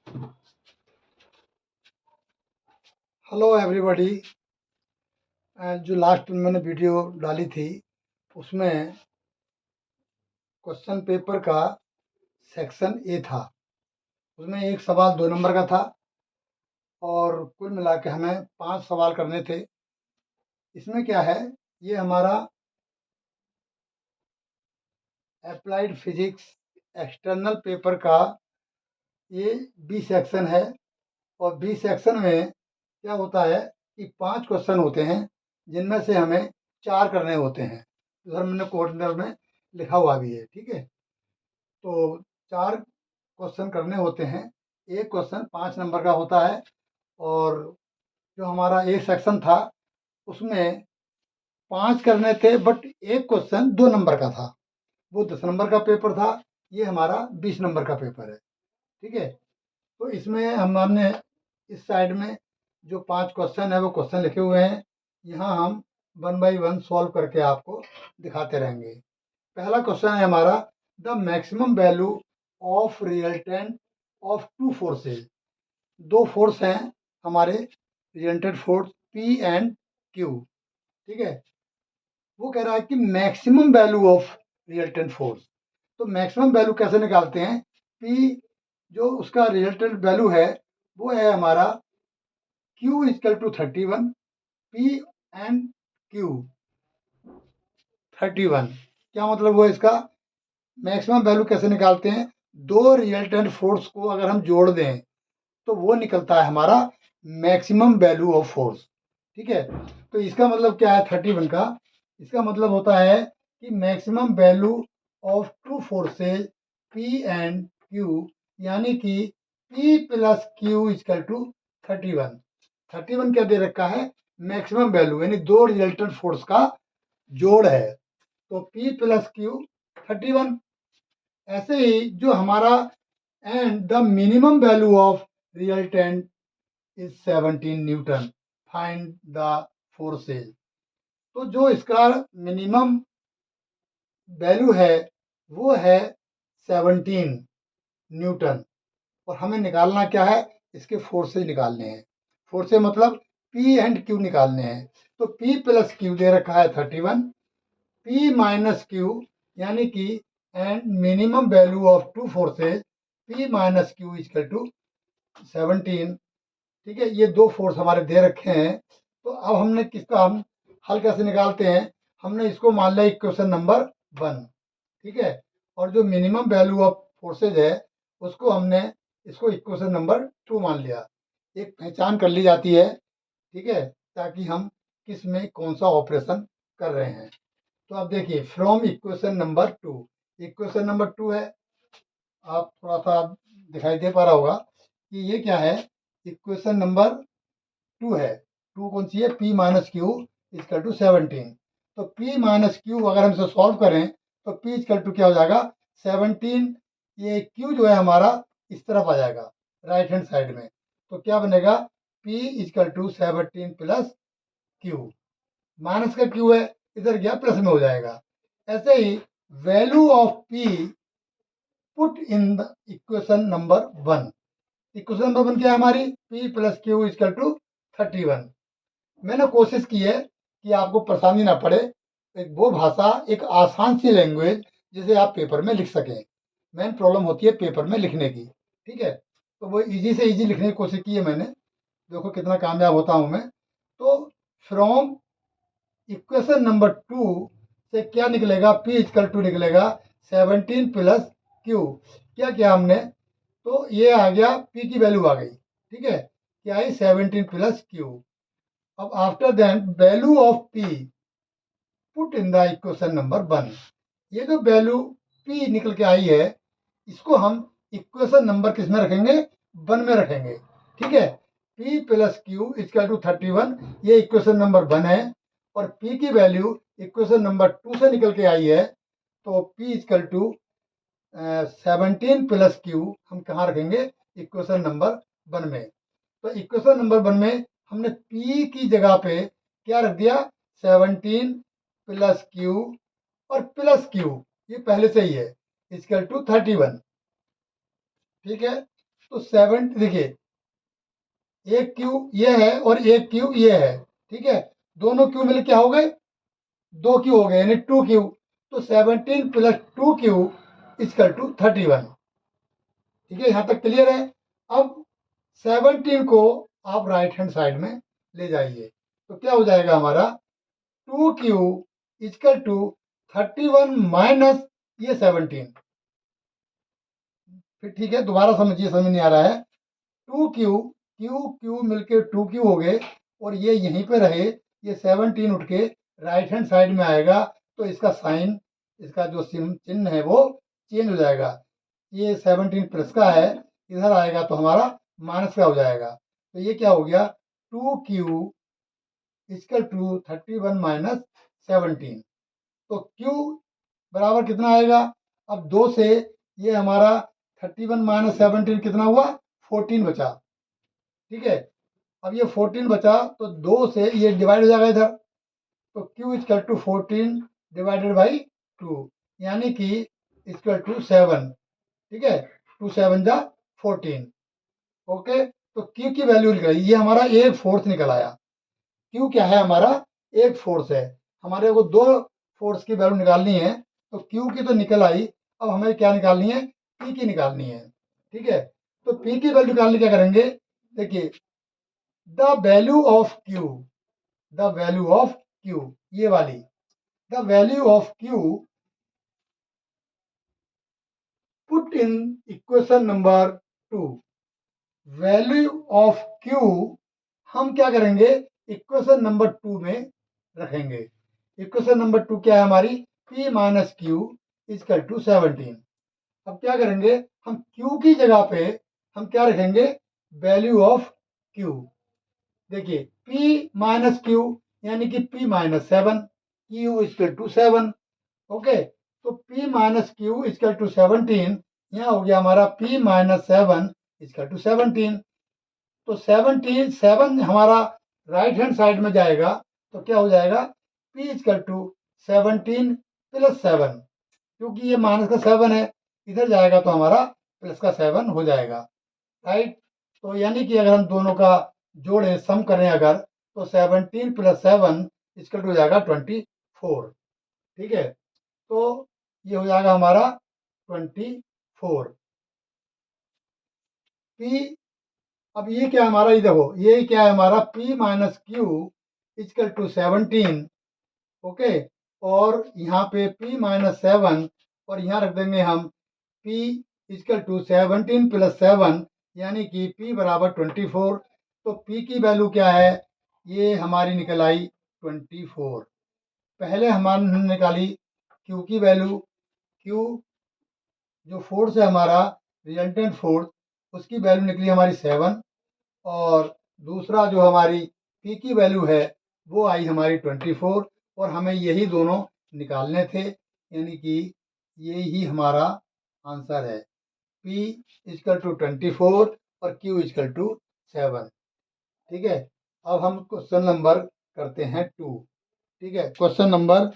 Hello everybody. जो last में मैंने वीडियो डाली थी उसमें क्वेश्चन पेपर का सेक्शन ए था। उसमें एक सवाल 2 नंबर का था और कुल मिला के हमें 5 सवाल करने थे। इसमें क्या है, ये हमारा अप्लाइड फिजिक्स एक्सटर्नल पेपर का ये बी सेक्शन है। और बी सेक्शन में क्या होता है कि 5 क्वेश्चन होते हैं जिनमें से हमें 4 करने होते हैं। उधर मैंने कोऑर्डिनेटर में लिखा हुआ भी है, ठीक है। तो 4 क्वेश्चन करने होते हैं। एक क्वेश्चन 5 नंबर का होता है और जो हमारा ए सेक्शन था उसमें 5 करने थे, बट एक क्वेश्चन 2 नंबर का था। वो 10 नंबर का पेपर था, ये हमारा 20 नंबर का पेपर है, ठीक है। तो इसमें हमने इस साइड में जो 5 क्वेश्चन है वो क्वेश्चन लिखे हुए हैं। यहाँ हम 1 बाई 1 सॉल्व करके आपको दिखाते रहेंगे। पहला क्वेश्चन है हमारा, the maximum value of resultant of 2 forces. 2 force हैं हमारे resultant force P and Q, ठीक है। वो कह रहा है कि maximum value of resultant force. तो मैक्सिमम वैल्यू कैसे निकालते हैं? पी जो उसका रिजल्टेंट वैल्यू है वो है हमारा Q is equal to 31, P and Q 31। क्या मतलब हुआ इसका? मैक्सिमम वैल्यू कैसे निकालते हैं? 2 रिजल्टेंट फोर्स को अगर हम जोड़ दें तो वो निकलता है हमारा मैक्सिमम वैल्यू ऑफ फोर्स, ठीक है। तो इसका मतलब क्या है 31 का? इसका मतलब होता है कि maximum value of 2 forces P and Q, यानी कि P plus Q is equal to 31। 31 क्या दे रखा है? मैक्सिमम वैल्यू, यानी 2 रिजल्टेंट फोर्स का जोड़ है। तो P प्लस Q 31। ऐसे ही जो हमारा and the minimum value of resultant is 17 Newton, find the forces. तो जो इसका मिनिमम वैल्यू है वो है 17 न्यूटन, और हमें निकालना क्या है? इसके फोर्सेज निकालने हैं। फोर्सेज मतलब P एंड Q निकालने हैं। तो P प्लस Q दे रखा है 31, P माइनस Q यानी कि and minimum value of 2 forces P minus Q is equal to 17, ठीक है। ये 2 फोर्स हमारे दे रखे हैं। तो अब हमने किसका हम हल कैसे निकालते हैं? हमने इसको मान लिया इक्वेशन नंबर 1, ठीक है। और जो मिनिमम वैल्यू ऑफ फोर्सेज है उसको हमने इसको इक्वेशन नंबर 2 मान लिया। एक पहचान कर ली जाती है, ठीक है, ताकि हम किस में कौन सा ऑपरेशन कर रहे हैं। तो आप देखिए, from equation number 2, equation number 2 है, आप थोड़ा सा दिखाई दे पा रहा होगा कि ये क्या है। इक्वेशन नंबर 2 है। 2 कौन सी है? P minus q equal to 17। तो P माइनस क्यू अगर हम इसे सॉल्व करें तो P इजकल टू क्या हो जाएगा? 17। ये Q जो है हमारा इस तरफ आ जाएगा, राइट हैंड साइड में। तो क्या बनेगा? P equal to 17 plus Q। Minus का Q है, इधर गया प्लस में हो जाएगा। ऐसे ही value of P put in the equation number 1। Equation number 1 क्या है हमारी? P plus Q is equal to 31। मैंने कोशिश की है कि आपको परेशानी ना पड़े, एक वो भाषा, एक आसान सी लैंग्वेज जिसे आप पेपर में लिख सकें। मेन प्रॉब्लम होती है पेपर में लिखने की, ठीक है। तो वो इजी से इजी लिखने की कोशिश की है मैंने। देखो कितना कामयाब होता हूँ मैं। तो फ्रॉम इक्वेशन नंबर 2 से क्या निकलेगा? P इजकल टू निकलेगा 17 प्लस Q। क्या किया हमने? तो ये आ गया, P की वैल्यू आ गई, ठीक है। क्या आई? 17 प्लस Q। अब after that value of P put in the equation number 1। ये जो वैल्यू P निकल के आई है इसको हम इक्वेशन नंबर किस में रखेंगे? 1 में रखेंगे, ठीक है। P plus Q is equal to 31, ये इक्वेशन नंबर 1 है। और P की वैल्यू इक्वेशन नंबर 2 से निकल के आई है। तो P equal to 17 plus Q हम कहाँ रखेंगे? इक्वेशन नंबर 1 में। तो इक्वेशन नंबर 1 में हमने P की जगह पे क्या रख दिया? 17 प्लस Q और प्लस Q, ये पहले से ही है, इजकल टू 31, ठीक है। तो 7 देखिए, एक क्यू ये है और एक क्यू ये है, ठीक है। दोनों क्यू मिले क्या हो गए, 2 क्यू हो गए, यानी 2 क्यू। तो 17 प्लस 2 क्यू इजकल टू 31। ठीक है, यहाँ तक क्लियर है। अब 17 को आप राइट हैंड साइड में ले जाइए, तो क्या हो जाएगा हमारा, 2 क्यू इजकल टू 31 माइनस ये 17। फिर ठीक है, दोबारा समझिए, समझ नहीं आ रहा है। 2 क्यू, क्यू क्यू मिलके 2 क्यू हो गए, और ये यहीं पे रहे, ये 17 उठ के राइट हैंड साइड में आएगा, तो इसका साइन, इसका जो चिन्ह है वो चेंज हो जाएगा। ये 17 प्लस का है, इधर आएगा तो हमारा माइनस का हो जाएगा। तो ये क्या हो गया, 2 क्यू इजकल टू 31 माइनस 17। तो क्यू बराबर कितना आएगा, अब 2 से ये हमारा 31 माइनस 17 कितना हुआ, 14 बचा। ठीक है, अब ये 14 बचा, तो 2 से ये डिवाइड हो जाएगा इधर, तो q is equal to 14 divided by 2, यानी कि इजकल टू 7। ठीक है, 2 7 जा 14। ओके, तो क्यू की वैल्यू निकल आई, ये हमारा एक फोर्थ निकल आया। क्यू क्या है हमारा, एक फोर्स है। हमारे को दो फोर्स की वैल्यू निकालनी है, तो क्यू की तो निकल आई, अब हमें क्या निकालनी है, पी की निकालनी है। ठीक है, तो पी की वैल्यू निकालने क्या करेंगे, देखिए, the value of Q, the value of Q, ये वाली, the value of Q put in equation number 2। Value of Q हम क्या करेंगे, इक्वेशन नंबर 2 में रखेंगे। इक्वेशन नंबर 2 क्या है हमारी, p minus q equal to 17। अब क्या करेंगे, हम q की जगह पे हम क्या रखेंगे, वैल्यू ऑफ q। देखिए, p माइनस क्यू यानी कि p minus 7, q is equal to 7। Okay, तो p minus q equal to 17, यहाँ हो गया हमारा p माइनस 7 इजकल टू 17। तो 17 7 हमारा राइट हैंड साइड में जाएगा, तो क्या हो जाएगा, p इजकल टू 17 प्लस 7, क्योंकि ये माइनस का 7 है, इधर जाएगा तो हमारा प्लस का 7 हो जाएगा। राइट, तो यानी कि अगर हम दोनों का जोड़ें, सम करें अगर, तो 17 प्लस 7 इजकल टू हो जाएगा 24। ठीक है, तो ये हो जाएगा हमारा 24। p, अब ये क्या हमारा, ये देखो, ये क्या है हमारा, p minus q equal to 17। Okay, और यहाँ पे p माइनस 7, और यहाँ रख देंगे हम p इजकल टू 17 प्लस 7, यानी कि p बराबर 24। तो p की वैल्यू क्या है, ये हमारी निकल आई 24। पहले हमारे निकाली q की वैल्यू, q जो फोर्स है हमारा, रिजल्टेंट फोर्स, उसकी वैल्यू निकली हमारी 7, और दूसरा जो हमारी पी की वैल्यू है वो आई हमारी 24, और हमें यही दोनों निकालने थे, यानी कि यही हमारा आंसर है, पी इजकल टू 24 और क्यू इजकल टू 7। ठीक है, अब हम क्वेश्चन नंबर करते हैं 2। ठीक है, क्वेश्चन नंबर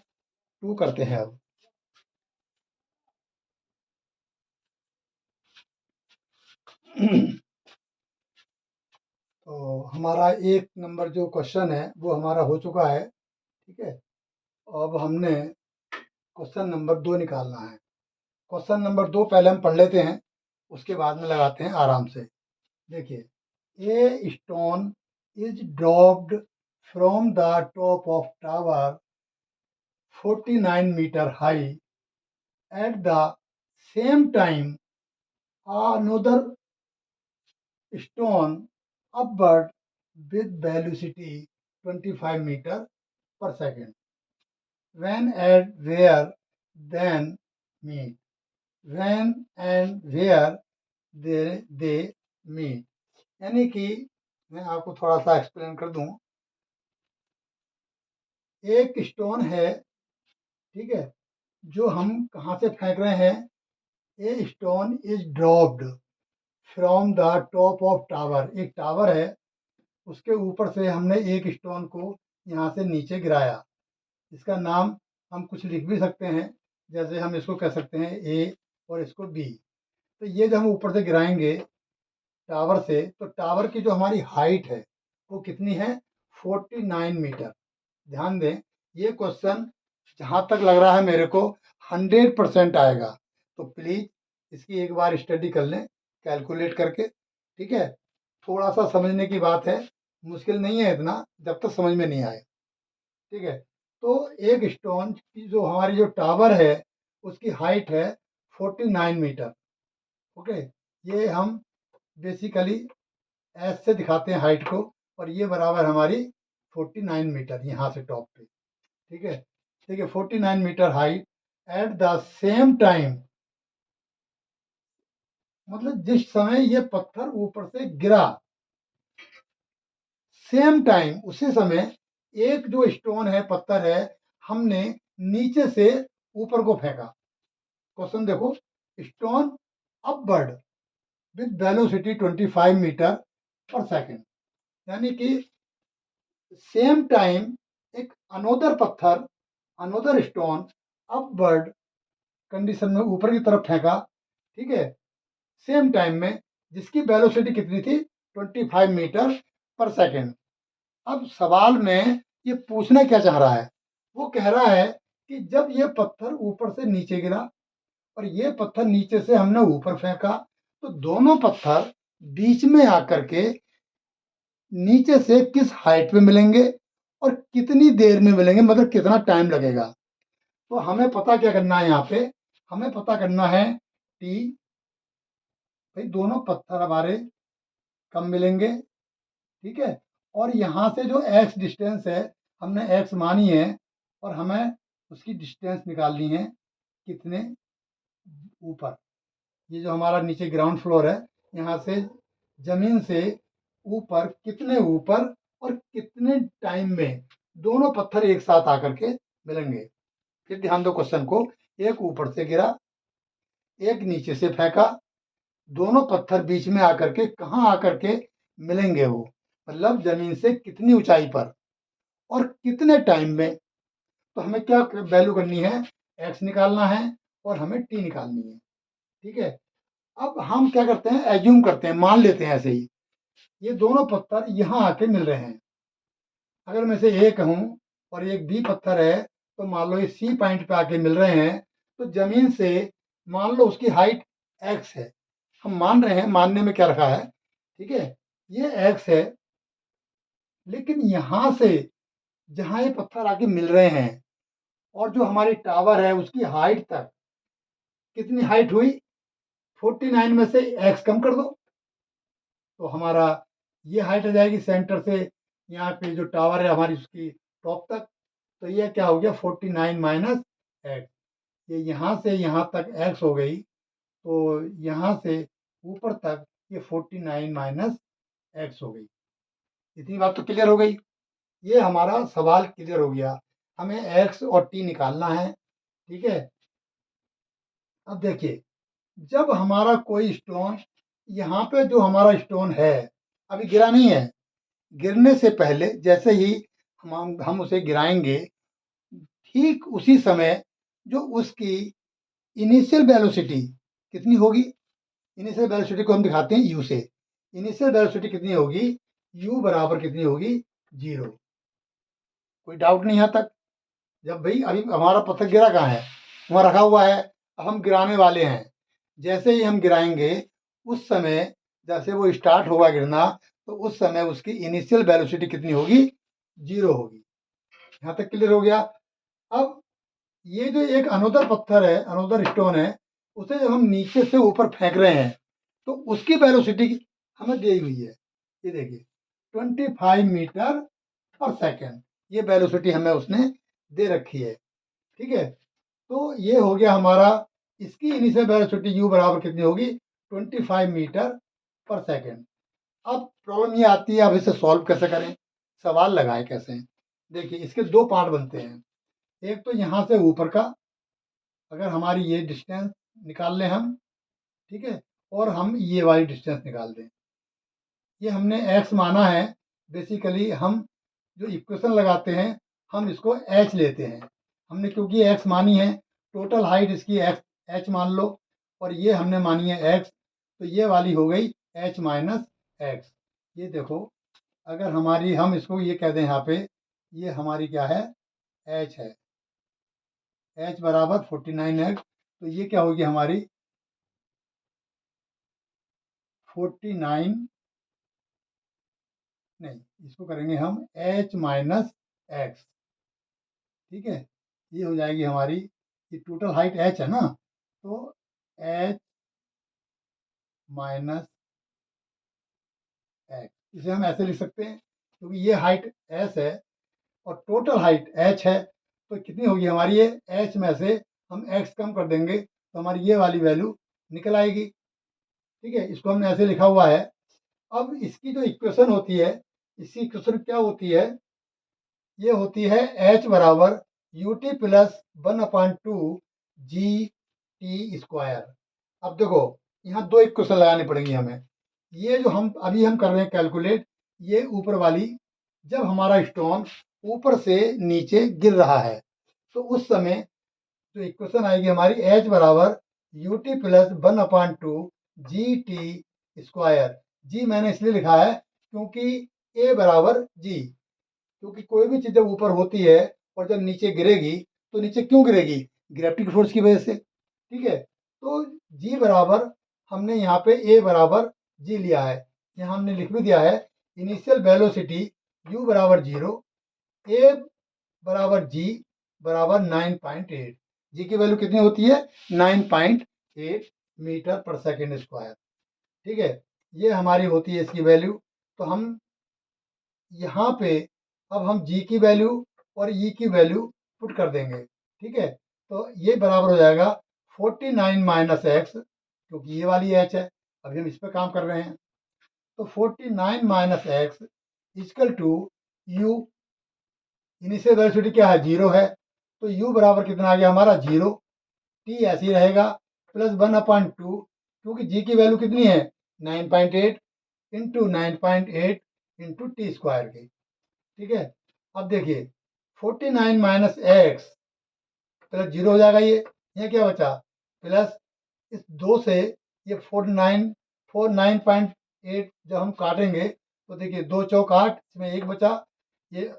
2 करते हैं अब। तो हमारा 1 नंबर जो क्वेश्चन है वो हमारा हो चुका है। ठीक है, अब हमने क्वेश्चन नंबर 2 निकालना है। क्वेश्चन नंबर 2 पहले हम पढ़ लेते हैं, उसके बाद में लगाते हैं आराम से। देखिए, a stone is dropped from the top of tower 49 metre high, at the same time another stone upward with velocity 25 meter per second. When and where then meet, when and where they meet, यानी कि मैं आपको थोड़ा सा explain कर दूं। एक stone है, ठीक है, जो हम कहाँ से फेंक रहे हैं, ए stone is dropped from the top of tower, एक टावर है, उसके ऊपर से हमने एक स्टोन को यहाँ से नीचे गिराया। इसका नाम हम कुछ लिख भी सकते हैं, जैसे हम इसको कह सकते हैं ए और इसको बी। तो ये जब हम ऊपर से गिराएंगे, टावर से, तो टावर की जो हमारी हाइट है वो कितनी है, 49 मीटर। ध्यान दें, ये क्वेश्चन जहाँ तक लग रहा है मेरे को 100% आएगा, तो प्लीज इसकी एक बार स्टडी कर लें कैलकुलेट करके, ठीक है। थोड़ा सा समझने की बात है, मुश्किल नहीं है इतना, जब तक समझ में नहीं आए, ठीक है। तो एक स्टोन की जो हमारी जो टावर है उसकी हाइट है 49 मीटर, ओके। ये हम बेसिकली एस से दिखाते हैं हाइट को, और ये बराबर हमारी 49 मीटर यहाँ से टॉप पे, ठीक है। ठीक है, 49 metre height at the same time, मतलब जिस समय ये पत्थर ऊपर से गिरा, सेम टाइम उसी समय एक जो स्टोन है, पत्थर है, हमने नीचे से ऊपर को फेंका। क्वेश्चन देखो, stone upward with velocity 25 metre per second, यानी कि सेम टाइम एक अनोदर पत्थर, अनोदर स्टोन अपवर्ड कंडीशन में ऊपर की तरफ फेंका, ठीक है, सेम टाइम में, जिसकी वेलोसिटी कितनी थी, 25 मीटर पर सेकेंड। अब सवाल में ये पूछना क्या चाह रहा है, वो कह रहा है कि जब ये पत्थर ऊपर से नीचे गिरा और ये पत्थर नीचे से हमने ऊपर फेंका, तो दोनों पत्थर बीच में आकर के नीचे से किस हाइट पे मिलेंगे और कितनी देर में मिलेंगे, मतलब कितना टाइम लगेगा। तो हमें पता क्या करना है, यहाँ पे हमें पता करना है टी, भाई दोनों पत्थर हमारे कब मिलेंगे, ठीक है। और यहाँ से जो एक्स डिस्टेंस है, हमने एक्स मानी है, और हमें उसकी डिस्टेंस निकालनी है कितने ऊपर। ये जो हमारा नीचे ग्राउंड फ्लोर है, यहाँ से जमीन से ऊपर कितने ऊपर और कितने टाइम में दोनों पत्थर एक साथ आकर के मिलेंगे। फिर ध्यान दो क्वेश्चन को, एक ऊपर से गिरा, एक नीचे से फेंका, दोनों पत्थर बीच में आकर के कहाँ आकर के मिलेंगे, वो मतलब जमीन से कितनी ऊंचाई पर और कितने टाइम में। तो हमें क्या वैल्यू करनी है, एक्स निकालना है और हमें टी निकालनी है, ठीक है। अब हम क्या करते हैं, एज्यूम करते हैं, मान लेते हैं ऐसे ही, ये दोनों पत्थर यहाँ आके मिल रहे हैं। अगर मैं से ए कहूँ और एक बी पत्थर है, तो मान लो ये सी पॉइंट पे आके मिल रहे हैं, तो जमीन से मान लो उसकी हाइट एक्स है, हम मान रहे हैं, मानने में क्या रखा है, ठीक है, ये एक्स है। लेकिन यहाँ से जहाँ ये पत्थर आके मिल रहे हैं और जो हमारी टावर है उसकी हाइट तक कितनी हाइट हुई, 49 में से एक्स कम कर दो, तो हमारा ये हाइट आ जाएगी सेंटर से यहाँ पे जो टावर है हमारी उसकी टॉप तक। तो ये क्या हो गया, 49 माइनस एक्स, ये यहाँ से यहाँ तक एक्स हो गई, तो यहाँ से ऊपर तक ये 49 माइनस एक्स हो गई। इतनी बात तो क्लियर हो गई, ये हमारा सवाल क्लियर हो गया। हमें एक्स और टी निकालना है, ठीक है। अब देखिए, जब हमारा कोई स्टोन, यहाँ पे जो हमारा स्टोन है अभी गिरा नहीं है, गिरने से पहले जैसे ही हम उसे गिराएंगे, ठीक उसी समय जो उसकी इनिशियल वेलोसिटी कितनी होगी, इनिशियल वेलोसिटी को हम दिखाते हैं यू से, इनिशियल वेलोसिटी कितनी होगी, यू बराबर कितनी होगी, 0। कोई डाउट नहीं यहाँ तक। जब भाई अभी हमारा पत्थर गिरा कहाँ है, वहाँ रखा हुआ है, अब हम गिराने वाले हैं, जैसे ही हम गिराएंगे उस समय जैसे वो स्टार्ट होगा गिरना, तो उस समय उसकी इनिशियल वेलोसिटी कितनी होगी, 0 होगी। यहाँ तक क्लियर हो गया। अब ये जो एक अनोदर पत्थर है, अनोदर स्टोन है, उसे जब हम नीचे से ऊपर फेंक रहे हैं, तो उसकी वेलोसिटी हमें दी हुई है, ये देखिए 25 मीटर पर सेकेंड, ये वेलोसिटी हमें उसने दे रखी है, ठीक है। तो ये हो गया हमारा, इसकी इनिशियल वेलोसिटी यू बराबर कितनी होगी, 25 मीटर पर सेकेंड। अब प्रॉब्लम ये आती है, अब इसे सॉल्व कैसे करें, सवाल लगाए कैसे। देखिए, इसके दो पार्ट बनते हैं, एक तो यहाँ से ऊपर का, अगर हमारी ये डिस्टेंस निकाल लें हम, ठीक है, और हम ये वाली डिस्टेंस निकाल दें, ये हमने x माना है। बेसिकली हम जो इक्वेशन लगाते हैं, हम इसको h लेते हैं, हमने क्योंकि x मानी है, टोटल हाइट इसकी x h मान लो, और ये हमने मानी है x, तो ये वाली हो गई h माइनस एक्स। ये देखो, अगर हमारी, हम इसको ये कह दें यहाँ पे, ये हमारी क्या है, h है, h बराबर 49x, तो ये क्या होगी हमारी 49, नहीं इसको करेंगे हम h माइनस एक्स, ठीक है। ये हो जाएगी हमारी, ये टोटल हाइट h है ना, तो h माइनस एक्स, इसे हम ऐसे लिख सकते हैं क्योंकि ये हाइट s है और टोटल हाइट h है, तो कितनी होगी हमारी, ये h में से हम x कम कर देंगे तो हमारी ये वाली वैल्यू निकल आएगी, ठीक है। इसको हमने ऐसे लिखा हुआ है। अब इसकी जो इक्वेशन होती है, इसकी इक्वेशन क्या होती है, ये होती है h बराबर u t plus 1/2 g t square. अब देखो, यहाँ दो इक्वेशन लगानी पड़ेंगी हमें। ये जो हम अभी हम कर रहे हैं कैलकुलेट, ये ऊपर वाली, जब हमारा स्टोन ऊपर से नीचे गिर रहा है तो उस समय जो इक्वेशन आएगी हमारी, h बराबर u t plus 1/2 g t square. जी मैंने इसलिए लिखा है क्योंकि a बराबर g, क्योंकि कोई भी चीज़ जब ऊपर होती है और जब नीचे गिरेगी तो नीचे क्यों गिरेगी, ग्रेविटी फोर्स की वजह से, ठीक है। तो g बराबर, हमने यहाँ पे a बराबर g लिया है, यहाँ हमने लिख भी दिया है इनिशियल वेलोसिटी u बराबर 0, a बराबर g बराबर 9.8। जी की वैल्यू कितनी होती है, 9.8 मीटर पर सेकेंड स्क्वायर, ठीक है। ये हमारी होती है इसकी वैल्यू। तो हम यहाँ पे अब हम जी की वैल्यू और ई की वैल्यू पुट कर देंगे, ठीक है। तो ये बराबर हो जाएगा 49 माइनस एक्स, क्योंकि ये वाली एच है, अभी हम इस पर काम कर रहे हैं। तो 49 minus x is equal to u, initial velocity क्या है, 0 है, तो यू बराबर कितना आ गया हमारा 0, टी ऐसे ही रहेगा प्लस 1/2, क्योंकि जी की वैल्यू कितनी है 9.8 इंटू 9.8 इंटू टी स्क्वायर की, ठीक है। अब देखिए 49 माइनस एक्स प्लस 0 हो जाएगा, ये क्या बचा, प्लस इस 2 से ये 49.8 जब हम काटेंगे तो देखिए 2 चौक 8, इसमें एक बचा, ये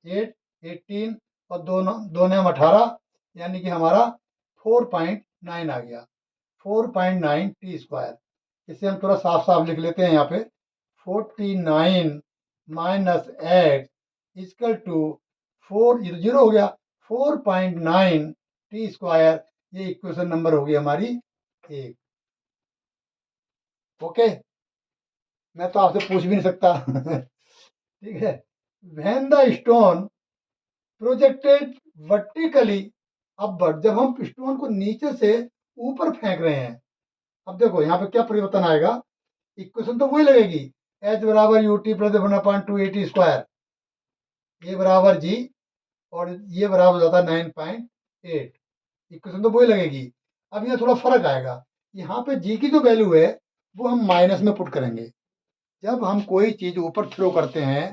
8 18 और दो ने हम 18, यानी कि हमारा 4.9 आ गया, 4.9 टी स्क्वायर। इसे हम थोड़ा साफ साफ लिख लेते हैं यहाँ पे, 49 माइनस एक्स इजकल टू 4, 0 हो गया, 4.9 टी स्क्वायर। ये इक्वेशन नंबर होगी हमारी 1। ओके, मैं तो आपसे पूछ भी नहीं सकता ठीक है। When the stone projected vertically upward, जब हम स्टोन को नीचे से ऊपर फेंक रहे हैं, अब देखो यहाँ पे क्या परिवर्तन आएगा, इक्वेशन तो वही लगेगी, एच बराबर u t plus 1/2 a t square, a बराबर जी, और ये बराबर हो जाता है 9.8, इक्वेशन तो वही लगेगी। अब यहाँ थोड़ा फर्क आएगा, यहाँ पे जी की जो वैल्यू है वो हम माइनस में पुट करेंगे। जब हम कोई चीज ऊपर थ्रो करते हैं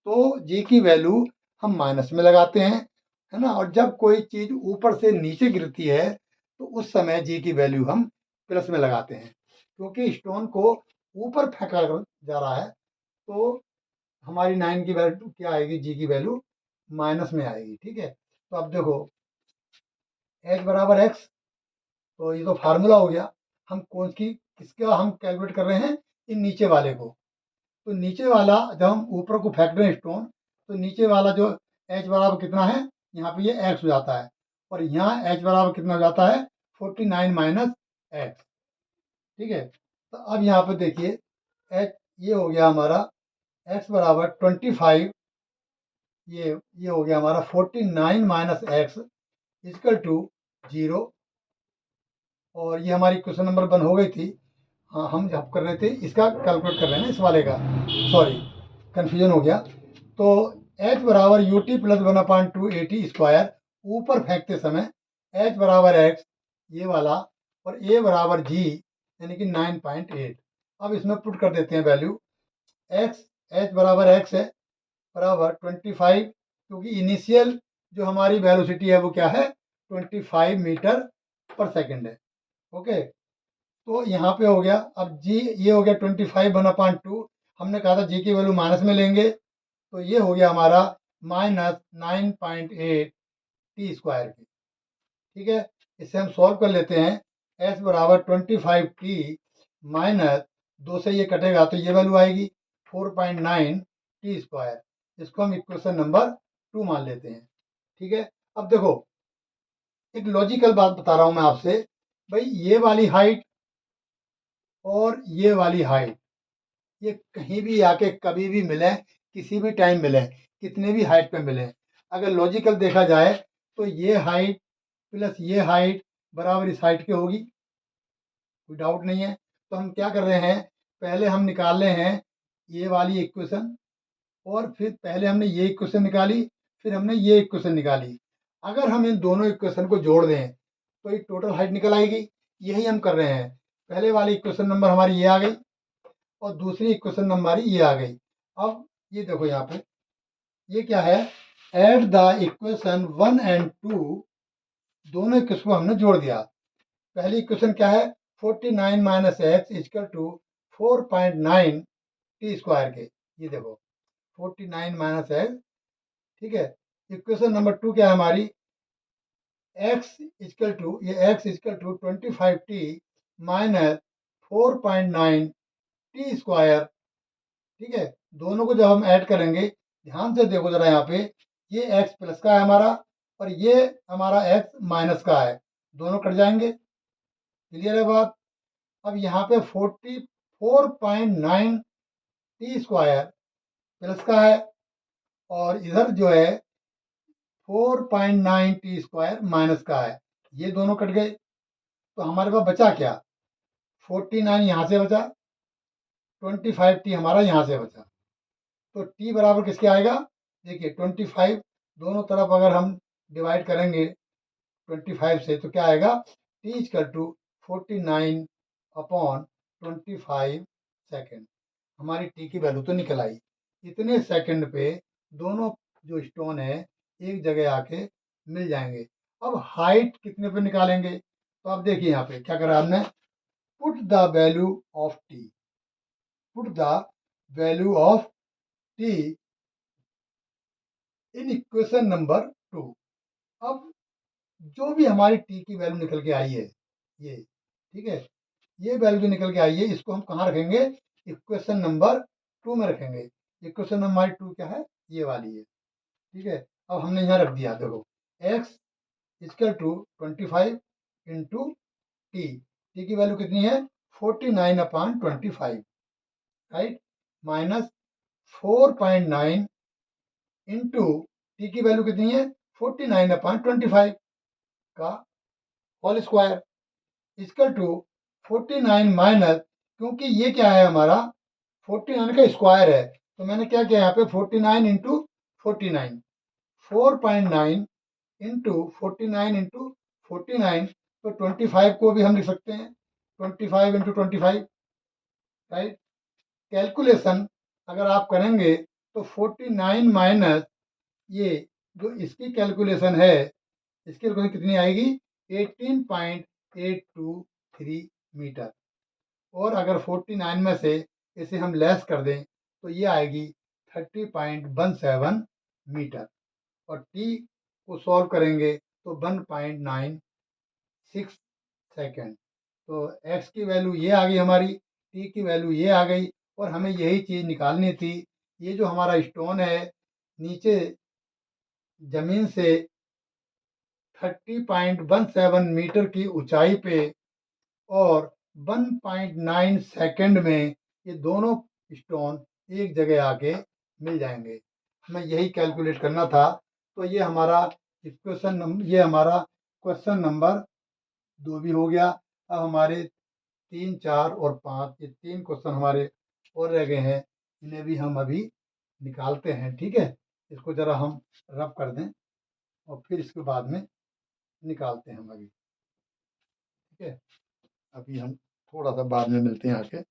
तो जी की वैल्यू हम माइनस में लगाते हैं, है ना, और जब कोई चीज ऊपर से नीचे गिरती है तो उस समय जी की वैल्यू हम प्लस में लगाते हैं, क्योंकि स्टोन को ऊपर फेंका जा रहा है तो हमारी 9 की वैल्यू क्या आएगी, जी की वैल्यू माइनस में आएगी, ठीक है। तो अब देखो एच बराबर एक्स, तो ये तो फार्मूला हो गया। हम कौन की किसका हम कैलकुलेट कर रहे हैं, इन नीचे वाले को। तो नीचे वाला जब हम ऊपर को फेंक रहे हैं स्टोन, तो नीचे वाला जो एच बराबर कितना है, यहाँ पे ये एक्स हो जाता है, और यहाँ एच बराबर कितना हो जाता है 49 माइनस एक्स, ठीक है। तो अब यहाँ पे देखिए एच, ये हो गया हमारा एक्स बराबर 25, ये हो गया हमारा 49 माइनस एक्स इजकल टू 0, और ये हमारी क्वेश्चन नंबर 1 हो गई थी। हाँ, हम जब कर रहे थे इसका कैलकुलेट कर रहे हैं ना, इस वाले का, सॉरी कन्फ्यूजन हो गया। तो h बराबर u t plus 1/2 a t square, ऊपर फेंकते समय h बराबर x, ये वाला, और a बराबर g, यानी कि 9.8। अब इसमें पुट कर देते हैं वैल्यू, x, h बराबर x है बराबर 25, क्योंकि इनिशियल जो हमारी वेलोसिटी है वो क्या है 25 मीटर पर सेकेंड है, ओके। तो यहाँ पे हो गया। अब जी ये हो गया 25 1/2, हमने कहा था जी की वैल्यू माइनस में लेंगे, तो ये हो गया हमारा -9.8 टी स्क्वायर की। ठीक है, इसे हम सॉल्व कर लेते हैं। एस बराबर 25 टी माइनस 2 से ये कटेगा तो ये वैल्यू आएगी 4.9 टी स्क्वायर। इसको हम इक्वेशन नंबर 2 मान लेते हैं। ठीक है, अब देखो एक लॉजिकल बात बता रहा हूं मैं आपसे। भाई ये वाली हाइट और ये वाली हाइट, ये कहीं भी आके कभी भी मिले, किसी भी टाइम मिले, कितने भी हाइट पे मिले, अगर लॉजिकल देखा जाए तो ये हाइट प्लस ये हाइट बराबर इस हाइट की होगी, कोई डाउट नहीं है। तो हम क्या कर रहे हैं, पहले हम निकाल रहे हैं ये वाली इक्वेशन, और फिर पहले हमने ये इक्वेशन निकाली, फिर हमने ये इक्वेशन निकाली। अगर हम इन दोनों इक्वेशन को जोड़ दें तो ये टोटल हाइट निकल आएगी। यही हम कर रहे हैं। पहले वाली इक्वेशन नंबर हमारी ये आ गई और दूसरी इक्वेशन नंबर हमारी ये आ गई। अब ये देखो यहाँ पे ये क्या है, एट द इक्वेशन 1 एंड 2, दोनों इक्वेशन को हमने जोड़ दिया। पहली इक्वेशन क्या है, 49 minus x is equal to 4.9 t square के। ये देखो 49 माइनस एक्स। ठीक है, इक्वेशन नंबर 2 क्या है हमारी, एक्स इजकल टू, ये x is equal to 25 t minus 4.9 t square. ठीक है, दोनों को जब हम ऐड करेंगे, ध्यान से देखो जरा यहाँ पे, ये एक्स प्लस का है हमारा और ये हमारा एक्स माइनस का है, दोनों कट जाएंगे। क्लियर है बात। अब यहाँ पे 44.9 टी स्क्वायर प्लस का है और इधर जो है 4.9 टी स्क्वायर माइनस का है, ये दोनों कट गए। तो हमारे पास बचा क्या, 49 यहाँ से बचा, 25 टी हमारा यहाँ से बचा। तो टी बराबर किसके आएगा, देखिए 25 दोनों तरफ अगर हम डिवाइड करेंगे 25 से तो क्या आएगा, टी इजकल टू 49/25 सेकेंड। हमारी टी की वैल्यू तो निकल आई। इतने सेकंड पे दोनों जो स्टोन है एक जगह आके मिल जाएंगे। अब हाइट कितने पे निकालेंगे, तो अब देखिए यहाँ पे क्या करा हमने, put the value of T, put the value of T in equation number 2। अब जो भी हमारी टी की वैल्यू निकल के आई है ये, ठीक है, ये वैल्यू जो निकल के आई है इसको हम कहाँ रखेंगे, इक्वेशन नंबर 2 में रखेंगे। इक्वेशन नंबर 2 क्या है, ये वाली है। ठीक है, अब हमने यहाँ रख दिया, देखो x is equal to 25 into t, t की वैल्यू कितनी है 49/25, राइट, माइनस 4.9 इंटू टी की वैल्यू कितनी है 49/25 का whole square is equal to 49 minus, क्योंकि ये क्या है हमारा 49 का स्क्वायर है, तो मैंने क्या किया यहाँ पे 49 इंटू 49, 4.9 इंटू 49 इंटू 49, तो 25 को भी हम लिख सकते हैं 25 इंटू 25, राइट। कैलकुलेशन अगर आप करेंगे तो 49 माइनस ये जो इसकी कैलकुलेशन है, इसकी कैलकुलेशन कितनी आएगी 18.823 मीटर, और अगर 49 में से इसे हम लेस कर दें तो ये आएगी 30.17 मीटर, और टी को सॉल्व करेंगे तो 1.96 सेकेंड। तो x की वैल्यू ये आ गई हमारी, t की वैल्यू ये आ गई, और हमें यही चीज़ निकालनी थी। ये जो हमारा स्टोन है नीचे जमीन से 30.17 मीटर की ऊंचाई पे और 1.9 सेकंड में ये दोनों स्टोन एक जगह आके मिल जाएंगे। हमें यही कैलकुलेट करना था। तो ये हमारा ये हमारा क्वेश्चन नंबर 2 भी हो गया। अब हमारे 3 4 और 5 ये 3 क्वेश्चन हमारे और रह गए हैं, इन्हें भी हम अभी निकालते हैं। ठीक है, इसको ज़रा हम रब कर दें और फिर इसके बाद में निकालते हैं हम अभी। ठीक है, अभी हम थोड़ा सा बाद में मिलते हैं आके।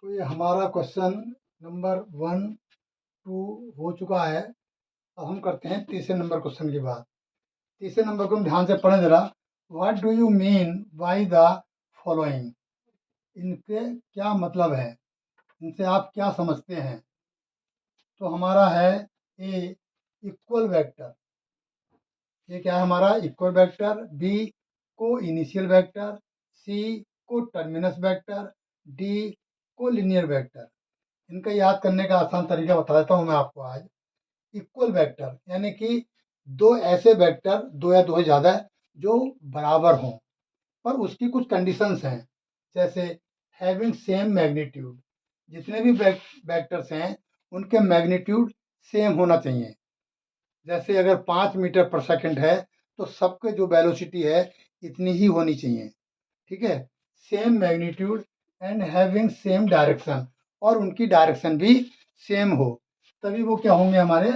तो ये हमारा क्वेश्चन नंबर 1 2 हो चुका है। अब हम करते हैं तीसरे नंबर क्वेश्चन की बात। तीसरे नंबर को हम ध्यान से पढ़ें जरा। What do you mean by the following? इनके क्या मतलब है, इनसे आप क्या समझते हैं? तो हमारा है ए इक्वल वेक्टर, ये क्या है हमारा इक्वल वेक्टर। बी को इनिशियल वेक्टर। सी को टर्मिनस वेक्टर। डी को लिनियर वेक्टर। इनका याद करने का आसान तरीका बता देता हूँ मैं आपको आज। इक्वल वेक्टर यानी कि दो ऐसे वेक्टर, दो या दो से ज़्यादा, जो बराबर हों, पर उसकी कुछ कंडीशंस हैं। जैसे हैविंग सेम मैग्नीट्यूड, जितने भी वेक्टर्स हैं उनके मैग्नीट्यूड सेम होना चाहिए। जैसे अगर 5 मीटर पर सेकंड है तो सबके जो वेलोसिटी है इतनी ही होनी चाहिए, ठीक है। Same magnitude and having same direction, और उनकी डायरेक्शन भी सेम हो, तभी वो क्या होंगे, हमारे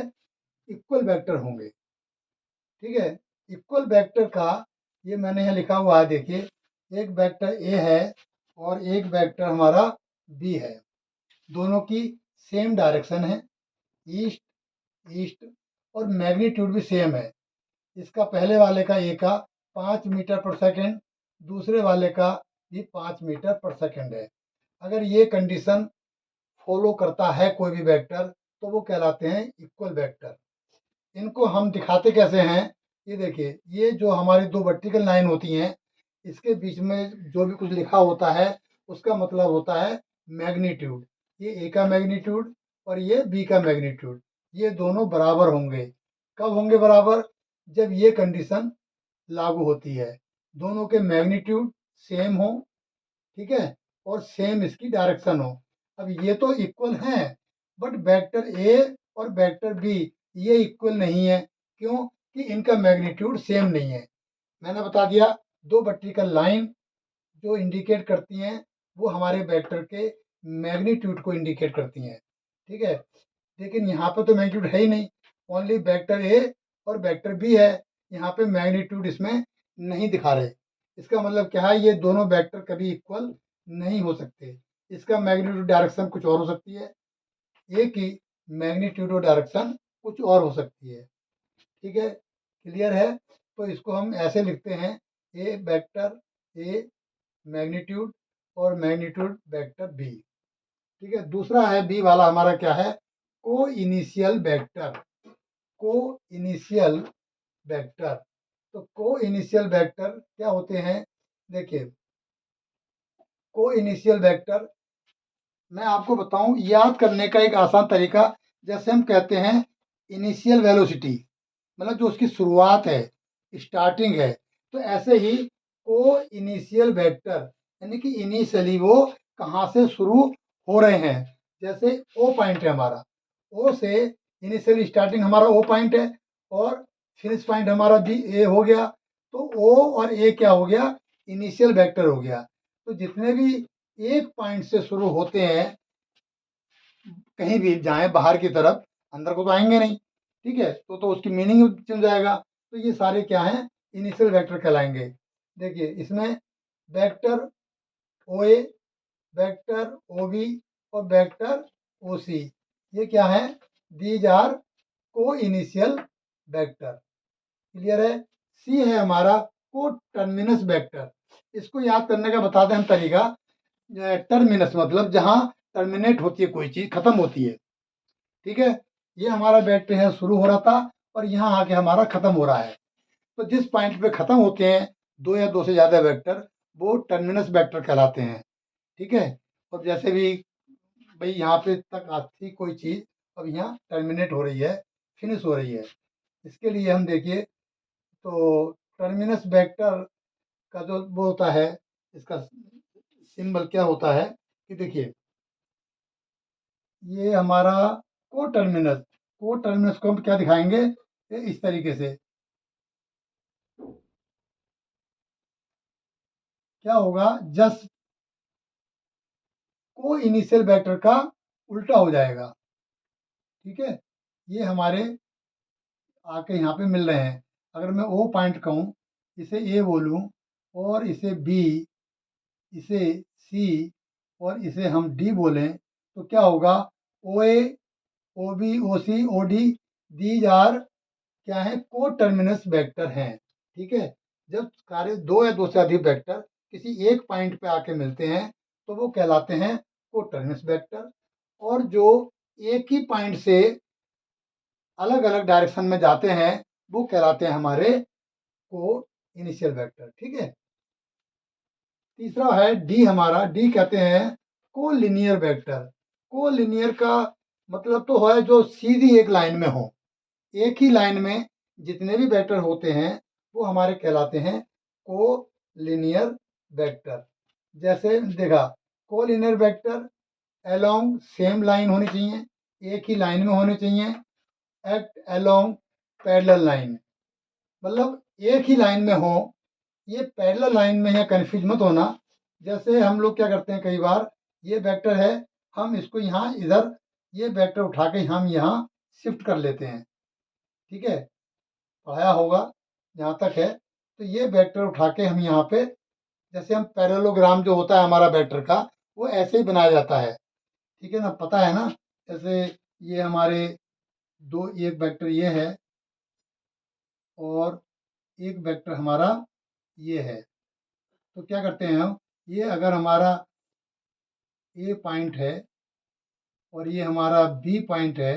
इक्वल वेक्टर होंगे, ठीक है। इक्वल वेक्टर का ये मैंने यहाँ लिखा हुआ है, देखिए। एक वेक्टर ए है और एक वेक्टर हमारा बी है, दोनों की सेम डायरेक्शन है, ईस्ट ईस्ट, और मैग्नीट्यूड भी सेम है। इसका पहले वाले का ए का 5 मीटर पर सेकेंड, दूसरे वाले का भी 5 मीटर पर सेकेंड है। अगर ये कंडीशन फॉलो करता है कोई भी वेक्टर तो वो कहलाते हैं इक्वल वेक्टर। इनको हम दिखाते कैसे हैं, ये देखिए। ये जो हमारी दो वर्टिकल लाइन होती हैं, इसके बीच में जो भी कुछ लिखा होता है उसका मतलब होता है मैग्नीट्यूड। ये ए का मैग्नीट्यूड और ये बी का मैग्नीट्यूड, ये दोनों बराबर होंगे। कब होंगे बराबर? जब ये कंडीशन लागू होती है, दोनों के मैग्नीट्यूड सेम हो, ठीक है, और सेम इसकी डायरेक्शन हो। अब ये तो इक्वल हैं, बट वेक्टर ए और वेक्टर बी ये इक्वल नहीं है। क्यों? कि इनका मैग्नीट्यूड सेम नहीं है। मैंने बता दिया, दो वर्टिकल लाइन जो इंडिकेट करती हैं वो हमारे वेक्टर के मैग्नीट्यूड को इंडिकेट करती हैं, ठीक है। लेकिन यहाँ पे तो मैग्नीट्यूड है ही नहीं, ओनली वेक्टर ए और वेक्टर बी है। यहाँ पे मैग्नीट्यूड इसमें नहीं दिखा रहे। इसका मतलब क्या है, ये दोनों वेक्टर कभी इक्वल नहीं हो सकते। इसका मैग्नीट्यूड डायरेक्शन कुछ और हो सकती है, ए की मैग्नीट्यूड और डायरेक्शन कुछ और हो सकती है, ठीक है। क्लियर है? तो इसको हम ऐसे लिखते हैं, ए वेक्टर ए मैग्नीट्यूड और मैग्नीट्यूड वेक्टर बी, ठीक है। दूसरा है बी वाला हमारा, क्या है, को इनिशियल वेक्टर। को इनिशियल वेक्टर, तो को इनिशियल वेक्टर क्या होते हैं? देखिए, को इनिशियल वेक्टर मैं आपको बताऊं, याद करने का एक आसान तरीका। जैसे हम कहते हैं इनिशियल वेलोसिटी, मतलब जो उसकी शुरुआत है, स्टार्टिंग है, तो ऐसे ही को इनिशियल वेक्टर यानी कि इनिशियली वो कहाँ से शुरू हो रहे हैं। जैसे ओ पॉइंट है हमारा, ओ से इनिशियल स्टार्टिंग हमारा ओ पॉइंट है, और फिनिश पॉइंट हमारा बी ए हो गया। तो ओ और ए क्या हो गया? इनिशियल वेक्टर हो गया। तो जितने भी एक पॉइंट से शुरू होते हैं, कहीं भी जाएं बाहर की तरफ, अंदर को तो आएंगे नहीं, ठीक है, तो उसकी मीनिंग चल जाएगा। तो ये सारे क्या हैं? इनिशियल वेक्टर कहलाएंगे। देखिए, इसमें वेक्टर ओ ए, वेक्टर ओ बी और वेक्टर ओ सी, ये क्या है? दीज आर को इनिशियल वेक्टर। क्लियर है? सी है हमारा को टर्मिनस वेक्टर। इसको याद करने का बताते हैं हम तरीका। टर्मिनस मतलब जहाँ टर्मिनेट होती है, कोई चीज खत्म होती है, ठीक है। ये हमारा वेक्टर है, शुरू हो रहा था और यहाँ आके हमारा खत्म हो रहा है। तो जिस पॉइंट पे खत्म होते हैं दो या दो से ज्यादा वेक्टर, वो टर्मिनस वेक्टर कहलाते हैं, ठीक है। और जैसे भी भाई यहाँ पे तक आती कोई चीज, अब यहाँ टर्मिनेट हो रही है, फिनिश हो रही है। इसके लिए हम देखिए, तो टर्मिनस वेक्टर का जो वो होता है, इसका सिंबल क्या होता है कि देखिए, ये हमारा को टर्मिनस को हम क्या दिखाएंगे, ये इस तरीके से। क्या होगा? जस्ट को इनिशियल वेक्टर का उल्टा हो जाएगा, ठीक है। ये हमारे आके यहाँ पे मिल रहे हैं। अगर मैं ओ पॉइंट कहूँ, इसे ए बोलूँ, और इसे बी, इसे सी, और इसे हम डी बोलें, तो क्या होगा? O A, O B, O C, O D, these are क्या है, को टर्मिनस वेक्टर हैं। ठीक है, जब सारे दो या दो से अधिक वेक्टर किसी एक पॉइंट पे आके मिलते हैं तो वो कहलाते हैं को टर्मिनस वेक्टर। और जो एक ही पॉइंट से अलग अलग डायरेक्शन में जाते हैं वो कहलाते हैं हमारे को इनिशियल वेक्टर। ठीक है, तीसरा है डी, हमारा डी कहते हैं को लिनियर वेक्टर। को लिनियर का मतलब तो है जो सीधी एक लाइन में हो, एक ही लाइन में जितने भी वेक्टर होते हैं वो हमारे कहलाते हैं को लिनियर वेक्टर। जैसे देखा, को linear vector along same line होनी चाहिए, एक ही लाइन में होने चाहिए, एक्ट अलोंग पैरेलल लाइन, मतलब एक ही लाइन में हो। ये पैरेलल लाइन में है, कन्फ्यूज मत होना। जैसे हम लोग क्या करते हैं, कई बार ये वेक्टर है, हम इसको यहाँ इधर ये वेक्टर उठा के हम यहाँ शिफ्ट कर लेते हैं। ठीक है, पढ़ाया होगा जहाँ तक है। तो ये वेक्टर उठा के हम यहाँ पे, जैसे हम पैरेललोग्राम जो होता है हमारा वेक्टर का, वो ऐसे ही बनाया जाता है। ठीक है ना, पता है ना। जैसे ये हमारे दो, एक वेक्टर ये है और एक वेक्टर हमारा ये है। तो क्या करते हैं हम, ये अगर हमारा ए पॉइंट है और ये हमारा बी पॉइंट है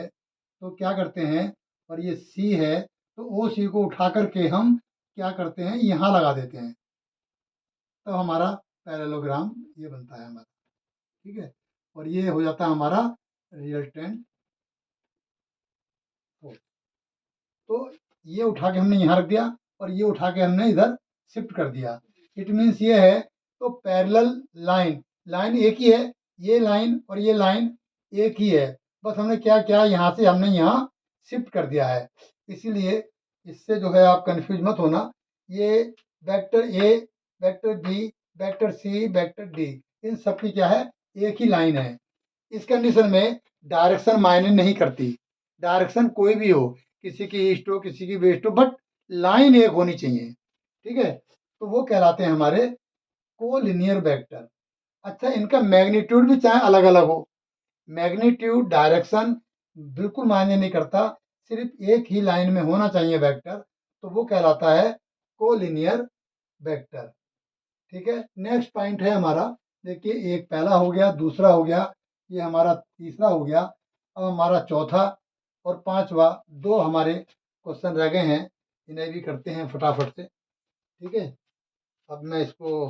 तो क्या करते हैं, और ये सी है तो ओ सी को उठा करके हम क्या करते हैं, यहाँ लगा देते हैं। तो हमारा पैरेललोग्राम ये बनता है हमारा। ठीक है, और ये हो जाता है हमारा रिजल्टेंट। तो ये उठा के हमने यहाँ रख दिया और ये उठा के हमने इधर शिफ्ट कर दिया। इट मीन्स ये है, तो पैरेलल लाइन, लाइन एक ही है, ये लाइन और ये लाइन एक ही है, बस हमने क्या किया, यहाँ से हमने यहाँ शिफ्ट कर दिया है। इसीलिए इससे जो है आप कंफ्यूज मत होना। ये vector A, vector B, vector C, vector D, इन सब की क्या है, एक ही लाइन है। इस कंडीशन में डायरेक्शन मायने नहीं करती, डायरेक्शन कोई भी हो, किसी की ईस्ट हो किसी की वेस्ट हो, बट लाइन एक होनी चाहिए। ठीक है, तो वो कहलाते हैं हमारे कोलिनियर वेक्टर। अच्छा, इनका मैग्नीट्यूड भी चाहे अलग अलग हो, मैग्नीट्यूड डायरेक्शन बिल्कुल मायने नहीं करता, सिर्फ एक ही लाइन में होना चाहिए वेक्टर, तो वो कहलाता है कोलिनियर वेक्टर। ठीक है, नेक्स्ट पॉइंट है हमारा, देखिए एक पहला हो गया, दूसरा हो गया, ये हमारा तीसरा हो गया। अब हमारा चौथा और पांचवा दो हमारे क्वेश्चन रह गए हैं, इन्हें भी करते हैं फटाफट से। ठीक है, अब मैं इसको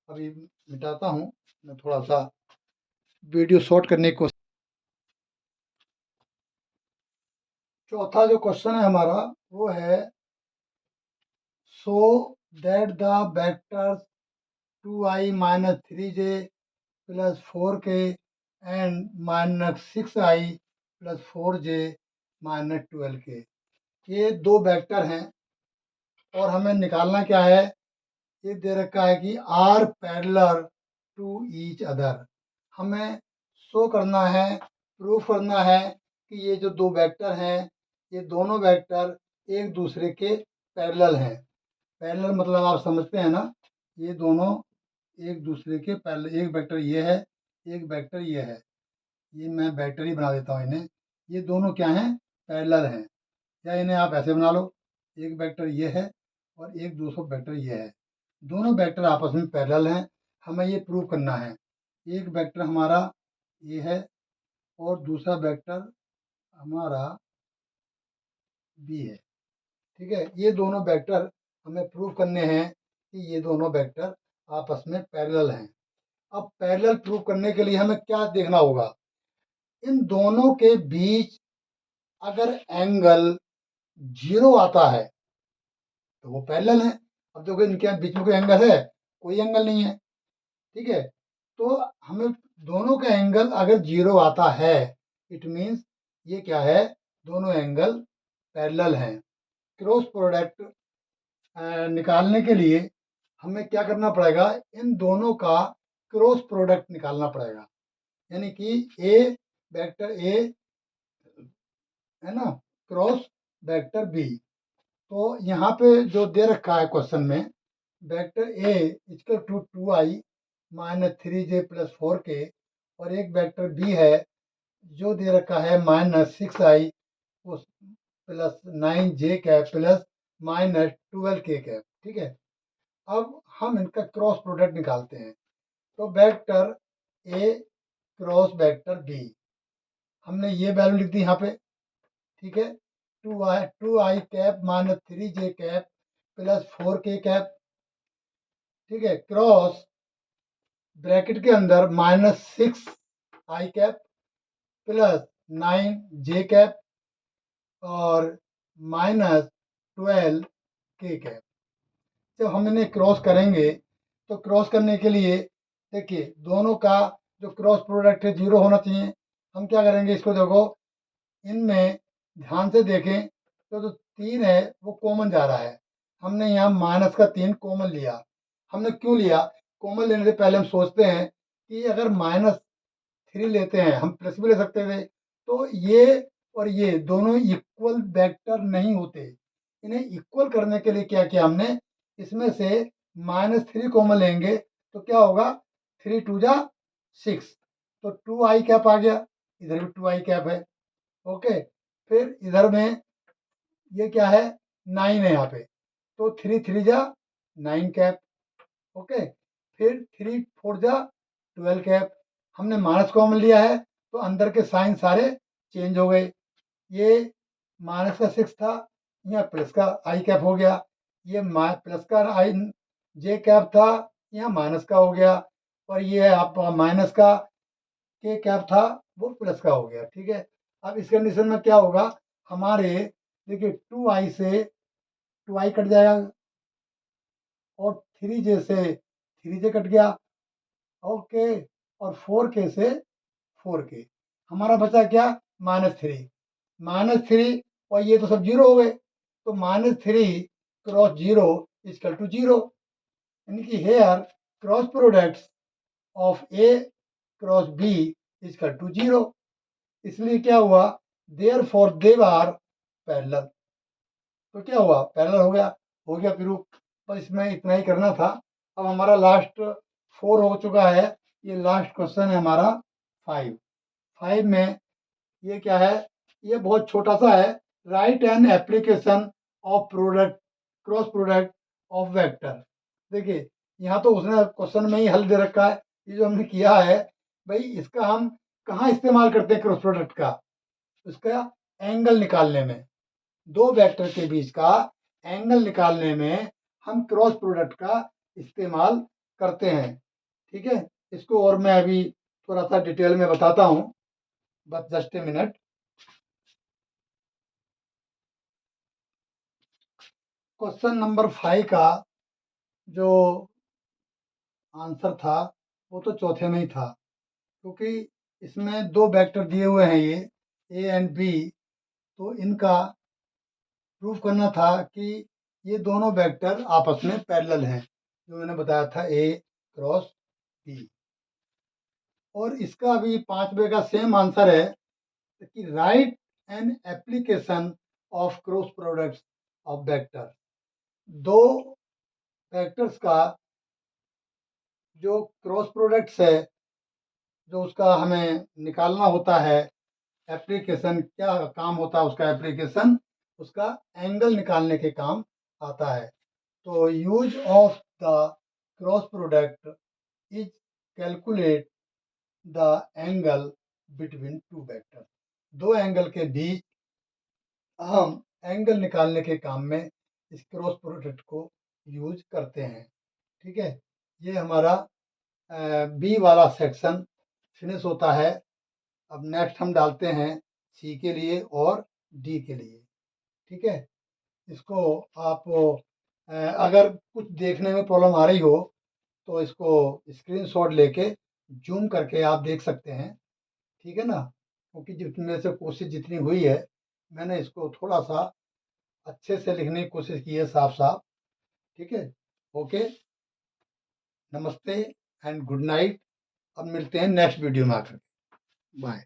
अभी मिटाता हूँ, मैं थोड़ा सा वीडियो शॉर्ट करने की कोशिश। चौथा जो क्वेश्चन है हमारा वो है, so that the vectors 2i minus 3j plus 4k and minus 6i plus 4j minus 12k, ये दो वेक्टर हैं और हमें निकालना क्या है, ये दे रखा है कि are parallel to each other. हमें शो करना है, प्रूफ करना है कि ये जो दो वेक्टर हैं ये दोनों वेक्टर एक दूसरे के पैरेलल हैं। पैरेलल मतलब आप समझते हैं ना, ये दोनों एक दूसरे के पैरेलल, एक वेक्टर ये है, एक वेक्टर ये है, ये मैं वेक्टर ही बना देता हूँ इन्हें, ये दोनों क्या हैं, पैरेलल हैं। या इन्हें आप ऐसे बना लो, एक वेक्टर ये है और एक दूसरा वेक्टर ये है, दोनों वेक्टर आपस में पैरेलल हैं। हमें ये प्रूव करना है, एक वेक्टर हमारा ये है और दूसरा वेक्टर हमारा बी है। ठीक है, ये दोनों वेक्टर हमें प्रूव करने हैं कि ये दोनों वेक्टर आपस में पैरेलल हैं। अब पैरेलल प्रूव करने के लिए हमें क्या देखना होगा, इन दोनों के बीच अगर एंगल 0 आता है तो वो पैरेलल है। अब देखो इनके बीच में कोई एंगल है, कोई एंगल नहीं है। ठीक है, तो हमें दोनों का एंगल अगर 0 आता है, इट मीन्स ये क्या है, दोनों एंगल पैरेलल हैं। क्रॉस प्रोडक्ट निकालने के लिए हमें क्या करना पड़ेगा, इन दोनों का क्रॉस प्रोडक्ट निकालना पड़ेगा, यानी कि ए, वेक्टर ए है ना, क्रॉस वेक्टर बी। तो यहाँ पे जो दे रखा है क्वेश्चन में, vector a equal to 2i minus 3j plus 4k, और एक वेक्टर बी है जो दे रखा है minus 6i plus 9j cap plus minus 12k cap. ठीक है, अब हम इनका क्रॉस प्रोडक्ट निकालते हैं। तो vector a cross vector b, हमने ये वैल्यू लिख दी यहाँ पे। ठीक है, 2i cap minus 3j cap plus 4k cap. ठीक है, क्रॉस ब्रैकेट के अंदर -6i cap plus 9j cap और -12k कैप। जब हम इन्हें क्रॉस करेंगे तो क्रॉस करने के लिए देखिए दोनों का जो क्रॉस प्रोडक्ट है 0 होना चाहिए। हम क्या करेंगे, इसको देखो, इनमें ध्यान से देखें तो जो 3 है वो कॉमन जा रहा है। हमने यहाँ माइनस का 3 कॉमन लिया। हमने क्यों लिया? कॉमन लेने से पहले हम सोचते हैं कि अगर -3 लेते हैं, हम प्लस भी ले सकते थे, तो ये और ये दोनों इक्वल वेक्टर नहीं होते। इन्हें इक्वल करने के लिए क्या किया हमने, इसमें से -3 कॉमन लेंगे तो क्या होगा, 3 2 जा 6, तो 2i कैप आ गया। इधर भी 2i कैप है। ओके, फिर इधर में ये क्या है, 9 है यहाँ पे, तो 3 3 जा 9 कैप। ओके, फिर 3 4 जा 12 कैप। हमने माइनस कॉमन लिया है तो अंदर के साइन सारे चेंज हो गए। ये माइनस का 6 था, यहाँ प्लस का आई कैप हो गया। ये प्लस का आई जे कैप था, यहाँ माइनस का हो गया। और ये है आपका माइनस का के कैप था, वो प्लस का हो गया। ठीक है, अब इस कंडीशन में क्या होगा, हमारे देखिए 2i से 2i कट जाएगा और 3j से 3j कट गया। ओके, और 4k से 4k, हमारा बचा क्या, -3 और ये तो सब 0 हो गए। तो -3 क्रॉस 0 इक्वल टू 0, यानी कि here cross products of a cross b equal to 0। इसलिए क्या हुआ, therefore they are parallel. तो क्या हुआ, पैरेलल हो गया प्रूफ। बस इसमें इतना ही करना था। अब हमारा लास्ट 4 हो चुका है। ये लास्ट क्वेश्चन है हमारा 5 में। ये क्या है, ये बहुत छोटा सा है। Right an application of product cross product of vector. देखिए यहाँ तो उसने क्वेश्चन में ही हल दे रखा है। ये जो हमने किया है, भाई इसका हम कहाँ इस्तेमाल करते हैं क्रॉस प्रोडक्ट का, उसका एंगल निकालने में, दो वेक्टर के बीच का एंगल निकालने में हम क्रॉस प्रोडक्ट का इस्तेमाल करते हैं। ठीक है, इसको और मैं अभी थोड़ा सा डिटेल में बताता हूँ, बस just a minute. Question number 5 का जो आंसर था वो तो चौथे में ही था, क्योंकि इसमें दो वेक्टर दिए हुए हैं, ये ए एंड बी। तो इनका प्रूफ करना था कि ये दोनों वेक्टर आपस में पैरेलल हैं, जो मैंने बताया था ए क्रॉस बी। और इसका भी 5वें का सेम आंसर है कि right an application of cross products of vector. दो वेक्टर्स का जो क्रॉस प्रोडक्ट्स है, जो उसका हमें निकालना होता है, एप्लीकेशन क्या काम होता है उसका, एप्लीकेशन उसका एंगल निकालने के काम आता है। तो use of the cross product is calculate the angle between two vector. दो एंगल के बीच हम एंगल निकालने के काम में इस क्रॉस प्रोडक्ट को यूज करते हैं। ठीक है, ये हमारा बी वाला सेक्शन फिनिश होता है। अब नेक्स्ट हम डालते हैं सी के लिए और डी के लिए। ठीक है, इसको आप अगर कुछ देखने में प्रॉब्लम आ रही हो तो इसको स्क्रीनशॉट लेके जूम करके आप देख सकते हैं। ठीक है ना, क्योंकि जितने से कोशिश जितनी हुई है, मैंने इसको थोड़ा सा अच्छे से लिखने की कोशिश की है, साफ साफ। ठीक है, ओके, नमस्ते एंड गुड नाइट। अब मिलते हैं नेक्स्ट वीडियो में आकर। बाय।